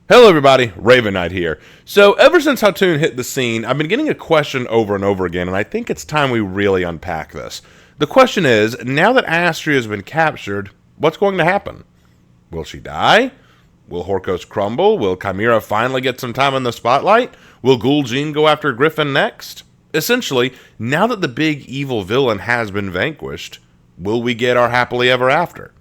Hello everybody, Raven Knight here. So ever since Khatun hit the scene, I've been getting a question over and over again, and I think it's time we really unpack this. The question is, now that Astria has been captured, what's going to happen? Will she die? Will Horkos crumble? Will Chimera finally get some time in the spotlight? Will Gul'jin go after Griffin next? Essentially, now that the big evil villain has been vanquished, will we get our happily ever after?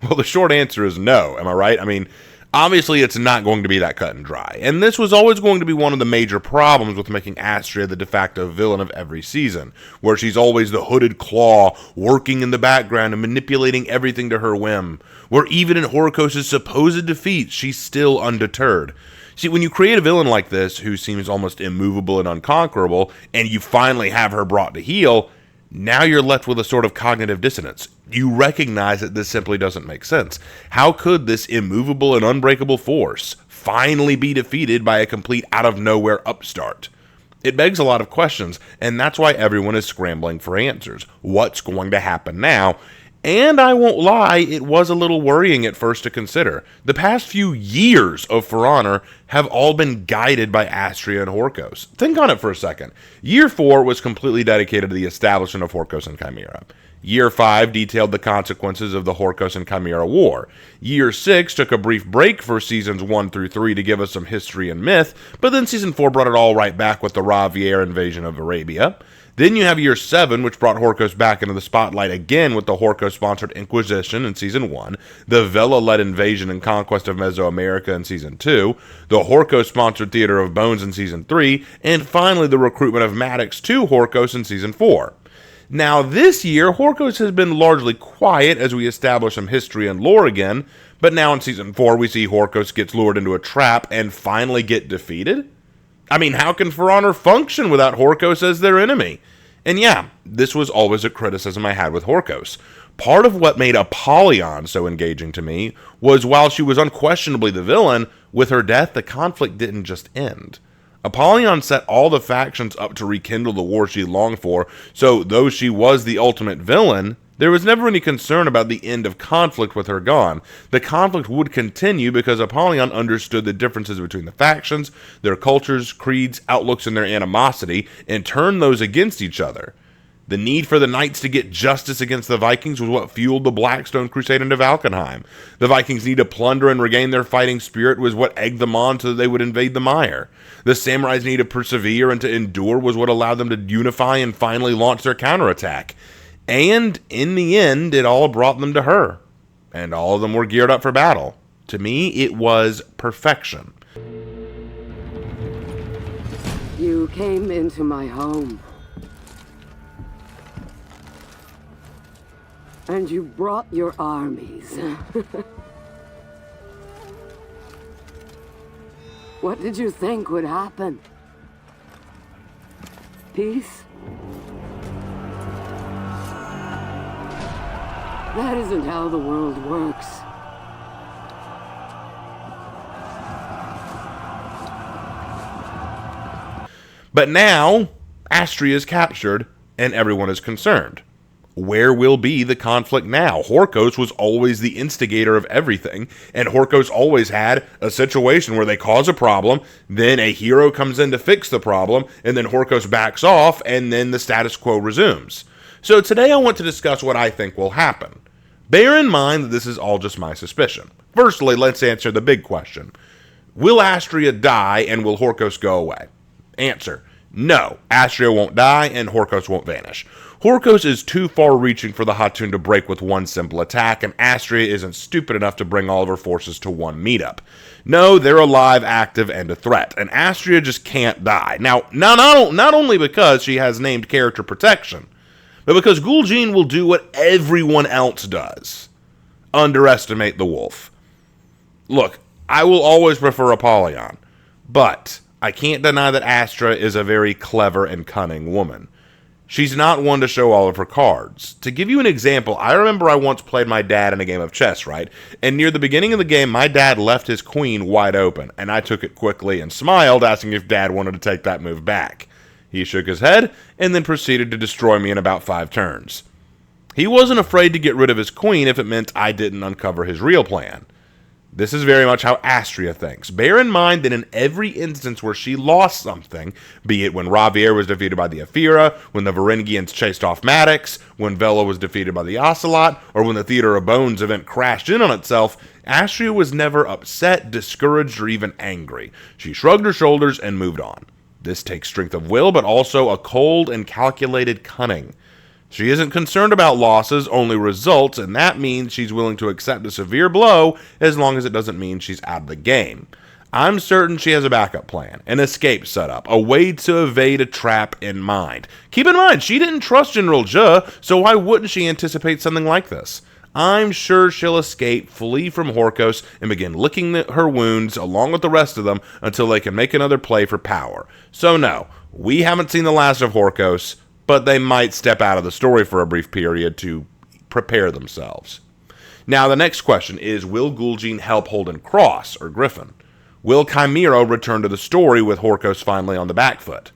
Well, the short answer is no, am I right? I mean, obviously, it's not going to be that cut and dry, and this was always going to be one of the major problems with making Astria the de facto villain of every season, where she's always the hooded claw, working in the background and manipulating everything to her whim, where even in Horkos' supposed defeat, she's still undeterred. See, when you create a villain like this, who seems almost immovable and unconquerable, and you finally have her brought to heel, now you're left with a sort of cognitive dissonance. You recognize that this simply doesn't make sense. How could this immovable and unbreakable force finally be defeated by a complete out-of-nowhere upstart? It begs a lot of questions, and that's why everyone is scrambling for answers. What's going to happen now? And I won't lie, it was a little worrying at first to consider. The past few years of For Honor have all been guided by Astria and Horkos. Think on it for a second. Year 4 was completely dedicated to the establishment of Horkos and Chimera. Year 5 detailed the consequences of the Horkos and Chimera War. Year 6 took a brief break for seasons 1 through 3 to give us some history and myth, but then season 4 brought it all right back with the Ravier invasion of Arabia. Then you have Year 7, which brought Horkos back into the spotlight again with the Horkos-sponsored Inquisition in Season 1, the Vela-led invasion and conquest of Mesoamerica in Season 2, the Horkos-sponsored Theater of Bones in Season 3, and finally the recruitment of Maddox to Horkos in Season 4. Now this year, Horkos has been largely quiet as we establish some history and lore again, but now in Season 4 we see Horkos gets lured into a trap and finally get defeated? I mean, how can For Honor function without Horkos as their enemy? And yeah, this was always a criticism I had with Horkos. Part of what made Apollyon so engaging to me was while she was unquestionably the villain, with her death the conflict didn't just end. Apollyon set all the factions up to rekindle the war she longed for, so though she was the ultimate villain, there was never any concern about the end of conflict with her gone. The conflict would continue because Apollyon understood the differences between the factions, their cultures, creeds, outlooks, and their animosity, and turned those against each other. The need for the Knights to get justice against the Vikings was what fueled the Blackstone Crusade into Valkenheim. The Vikings' need to plunder and regain their fighting spirit was what egged them on so that they would invade the Mire. The Samurai's need to persevere and to endure was what allowed them to unify and finally launch their counterattack. And in the end, it all brought them to her. And all of them were geared up for battle. To me, it was perfection. You came into my home. And you brought your armies. What did you think would happen? Peace? That isn't how the world works. But now, Astria is captured, and everyone is concerned. Where will be the conflict now? Horkos was always the instigator of everything, and Horkos always had a situation where they cause a problem, then a hero comes in to fix the problem, and then Horkos backs off, and then the status quo resumes. So today I want to discuss what I think will happen. Bear in mind that this is all just my suspicion. Firstly, let's answer the big question. Will Astria die and will Horkos go away? Answer: no, Astria won't die and Horkos won't vanish. Horkos is too far-reaching for the Khatun to break with one simple attack, and Astria isn't stupid enough to bring all of her forces to one meetup. No, they're alive, active, and a threat, and Astria just can't die. Now, not only because she has named character protection, but because Gul'jin will do what everyone else does: underestimate the wolf. Look, I will always prefer Apollyon, but I can't deny that Astria is a very clever and cunning woman. She's not one to show all of her cards. To give you an example, I remember I once played my dad in a game of chess, right? And near the beginning of the game, my dad left his queen wide open, and I took it quickly and smiled, asking if dad wanted to take that move back. He shook his head, and then proceeded to destroy me in about 5 turns. He wasn't afraid to get rid of his queen if it meant I didn't uncover his real plan. This is very much how Astria thinks. Bear in mind that in every instance where she lost something, be it when Ravier was defeated by the Ephira, when the Varangians chased off Maddox, when Vela was defeated by the Ocelot, or when the Theater of Bones event crashed in on itself, Astria was never upset, discouraged, or even angry. She shrugged her shoulders and moved on. This takes strength of will, but also a cold and calculated cunning. She isn't concerned about losses, only results, and that means she's willing to accept a severe blow as long as it doesn't mean she's out of the game. I'm certain she has a backup plan, an escape setup, a way to evade a trap in mind. Keep in mind, she didn't trust General Zhe, so why wouldn't she anticipate something like this? I'm sure she'll escape, flee from Horkos, and begin licking her wounds along with the rest of them until they can make another play for power. So no, we haven't seen the last of Horkos, but they might step out of the story for a brief period to prepare themselves. Now, the next question is, will Gul'jin help Holden Cross, or Griffin? Will Chimera return to the story with Horkos finally on the back foot?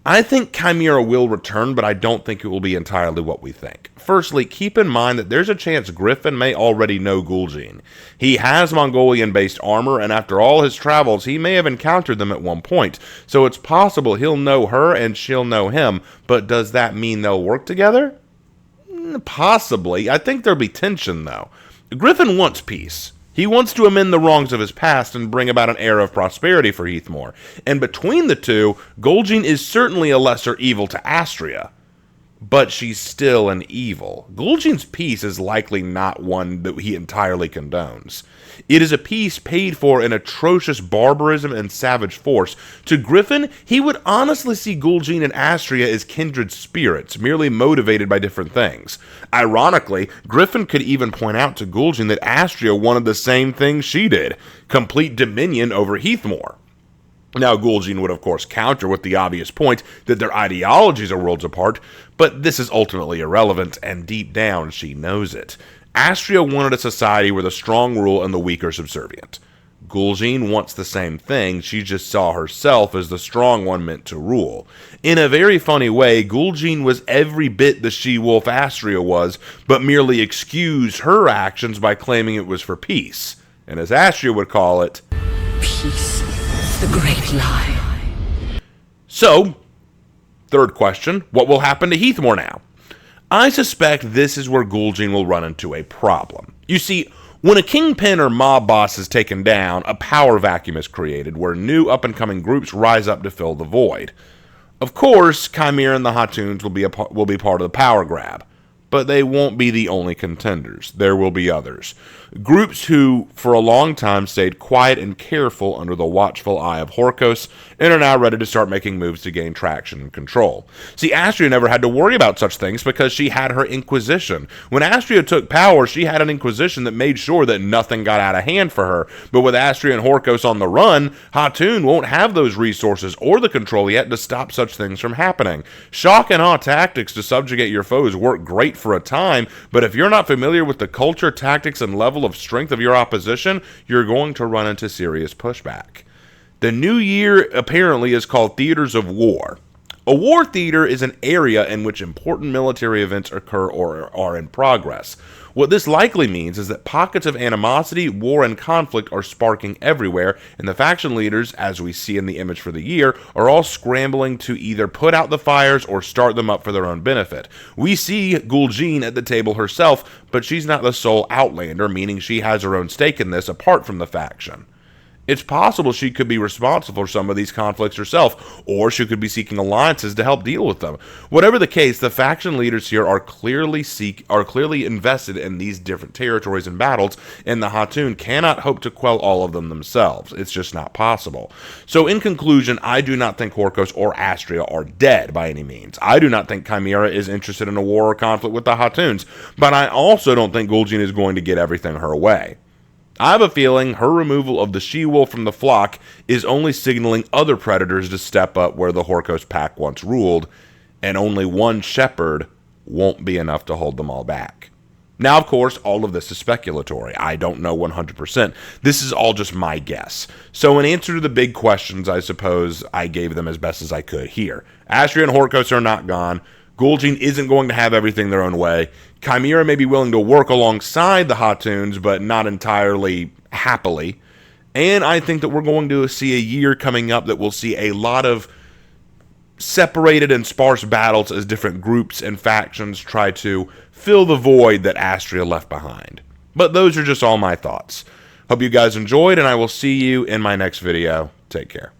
I think Chimera will return, but I don't think it will be entirely what we think. Firstly, keep in mind that there's a chance Griffin may already know Gul'jin. He has Mongolian-based armor, and after all his travels, he may have encountered them at one point, so it's possible he'll know her and she'll know him, but does that mean they'll work together? Possibly. I think there'll be tension, though. Griffin wants peace. He wants to amend the wrongs of his past and bring about an era of prosperity for Heathmore. And between the two, Gul'jin is certainly a lesser evil to Astria. But she's still an evil. Gul'jin's peace is likely not one that he entirely condones. It is a peace paid for in atrocious barbarism and savage force. To Griffin, he would honestly see Gul'jin and Astria as kindred spirits, merely motivated by different things. Ironically, Griffin could even point out to Gul'jin that Astria wanted the same thing she did, complete dominion over Heathmore. Now, Gul'jin would of course counter with the obvious point that their ideologies are worlds apart, but this is ultimately irrelevant, and deep down she knows it. Astria wanted a society where the strong rule and the weak are subservient. Gul'jin wants the same thing, she just saw herself as the strong one meant to rule. In a very funny way, Gul'jin was every bit the she-wolf Astria was, but merely excused her actions by claiming it was for peace. And as Astria would call it, peace. The great lie. So, third question, what will happen to Heathmore now? I suspect this is where Gul'jin will run into a problem. You see, when a kingpin or mob boss is taken down, a power vacuum is created where new up-and-coming groups rise up to fill the void. Of course, Chimera and the Khatuns will be part of the power grab. But they won't be the only contenders. There will be others. Groups who, for a long time, stayed quiet and careful under the watchful eye of Horkos, and are now ready to start making moves to gain traction and control. See, Astria never had to worry about such things because she had her Inquisition. When Astria took power, she had an Inquisition that made sure that nothing got out of hand for her. But with Astria and Horkos on the run, Khatun won't have those resources or the control yet to stop such things from happening. Shock and awe tactics to subjugate your foes work great for a time, but if you're not familiar with the culture, tactics, and level of strength of your opposition, you're going to run into serious pushback. The new year apparently is called Theaters of War. A war theater is an area in which important military events occur or are in progress. What this likely means is that pockets of animosity, war, and conflict are sparking everywhere, and the faction leaders, as we see in the image for the year, are all scrambling to either put out the fires or start them up for their own benefit. We see Gul'jin at the table herself, but she's not the sole Outlander, meaning she has her own stake in this apart from the faction. It's possible she could be responsible for some of these conflicts herself, or she could be seeking alliances to help deal with them. Whatever the case, the faction leaders here are clearly invested in these different territories and battles, and the Khatun cannot hope to quell all of them themselves. It's just not possible. So in conclusion, I do not think Horkos or Astria are dead by any means. I do not think Chimera is interested in a war or conflict with the Khatuns, but I also don't think Gul'jin is going to get everything her way. I have a feeling her removal of the she-wolf from the flock is only signaling other predators to step up where the Horkos pack once ruled, and only one shepherd won't be enough to hold them all back. Now, of course, all of this is speculatory. I don't know 100%. This is all just my guess. So in answer to the big questions, I suppose I gave them as best as I could here. Astria and Horkos are not gone. Gul'jin isn't going to have everything their own way. Chimera may be willing to work alongside the Khatuns, but not entirely happily. And I think that we're going to see a year coming up that will see a lot of separated and sparse battles as different groups and factions try to fill the void that Astria left behind. But those are just all my thoughts. Hope you guys enjoyed, and I will see you in my next video. Take care.